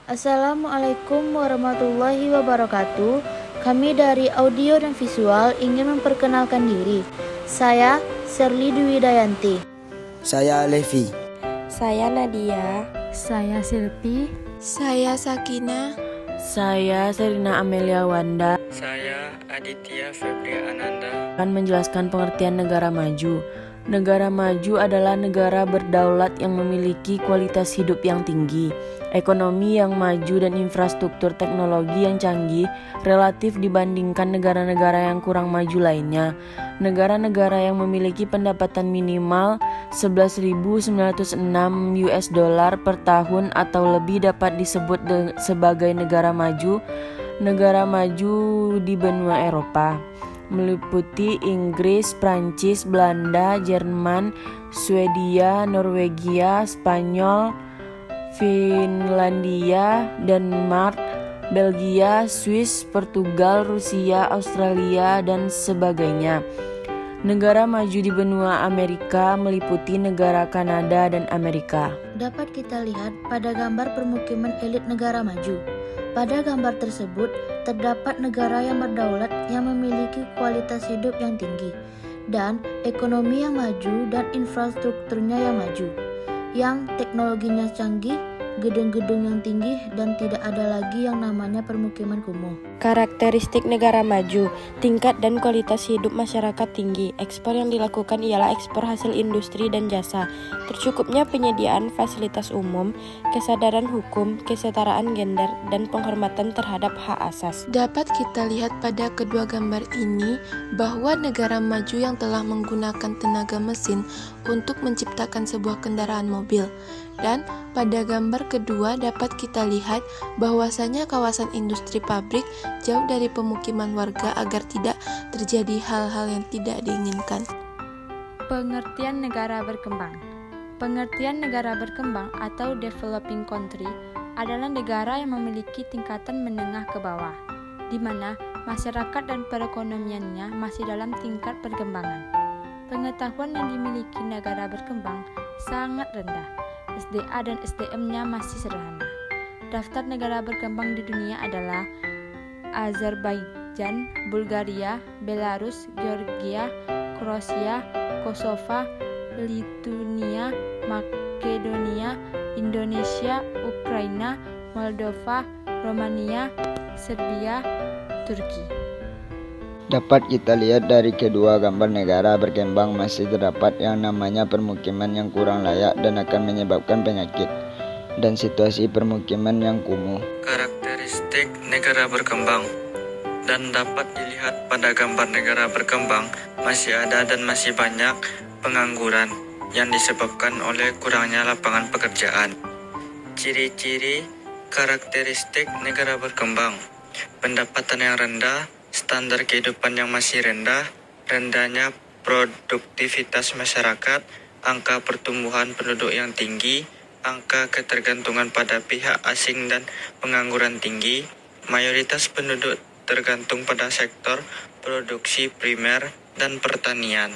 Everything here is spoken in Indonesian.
Assalamualaikum warahmatullahi wabarakatuh. Kami dari audio dan visual ingin memperkenalkan diri. Saya Serli Dwi Dayanti. Saya Levi. Saya Nadia. Saya Silpi. Saya Sakina. Saya Serina Amelia Wanda. Saya Aditya Febri Ananda. Akan menjelaskan pengertian negara maju. Negara maju adalah negara berdaulat yang memiliki kualitas hidup yang tinggi, ekonomi yang maju dan infrastruktur teknologi yang canggih relatif dibandingkan negara-negara yang kurang maju lainnya. Negara-negara yang memiliki pendapatan minimal 11.906 US dollar per tahun atau lebih dapat disebut sebagai negara maju. Negara maju di benua Eropa meliputi Inggris, Prancis, Belanda, Jerman, Swedia, Norwegia, Spanyol, Finlandia, Denmark, Belgia, Swiss, Portugal, Rusia, Australia, dan sebagainya. Negara maju di benua Amerika meliputi negara Kanada dan Amerika. Dapat kita lihat pada gambar permukiman elit negara maju. Pada gambar tersebut, terdapat negara yang berdaulat yang memiliki kualitas hidup yang tinggi, dan ekonomi yang maju dan infrastrukturnya yang maju, yang teknologinya canggih, gedung-gedung yang tinggi, dan tidak ada lagi yang namanya permukiman kumuh. Karakteristik negara maju, tingkat dan kualitas hidup masyarakat tinggi. Ekspor yang dilakukan ialah ekspor hasil industri dan jasa. Tercukupnya penyediaan fasilitas umum, kesadaran hukum, kesetaraan gender, dan penghormatan terhadap hak asas. Dapat kita lihat pada kedua gambar ini bahwa negara maju yang telah menggunakan tenaga mesin untuk menciptakan sebuah kendaraan mobil. Dan pada gambar kedua dapat kita lihat bahwasanya kawasan industri pabrik jauh dari pemukiman warga agar tidak terjadi hal-hal yang tidak diinginkan. Pengertian negara berkembang. Pengertian negara berkembang atau developing country adalah negara yang memiliki tingkatan menengah ke bawah, di mana masyarakat dan perekonomiannya masih dalam tingkat perkembangan. Pengetahuan yang dimiliki negara berkembang sangat rendah. SDA dan SDM-nya masih sederhana. Daftar negara berkembang di dunia adalah Azerbaijan, Bulgaria, Belarus, Georgia, Kroasia, Kosovo, Lituania, Makedonia, Indonesia, Ukraina, Moldova, Romania, Serbia, Turki. Dapat kita lihat dari kedua gambar negara berkembang masih terdapat yang namanya permukiman yang kurang layak dan akan menyebabkan penyakit, dan situasi permukiman yang kumuh. Karakteristik negara berkembang. Dan dapat dilihat pada gambar negara berkembang masih ada dan masih banyak pengangguran yang disebabkan oleh kurangnya lapangan pekerjaan. Ciri-ciri karakteristik negara berkembang: pendapatan yang rendah, standar kehidupan yang masih rendah, rendahnya produktivitas masyarakat, angka pertumbuhan penduduk yang tinggi, angka ketergantungan pada pihak asing dan pengangguran tinggi, mayoritas penduduk tergantung pada sektor produksi primer dan pertanian.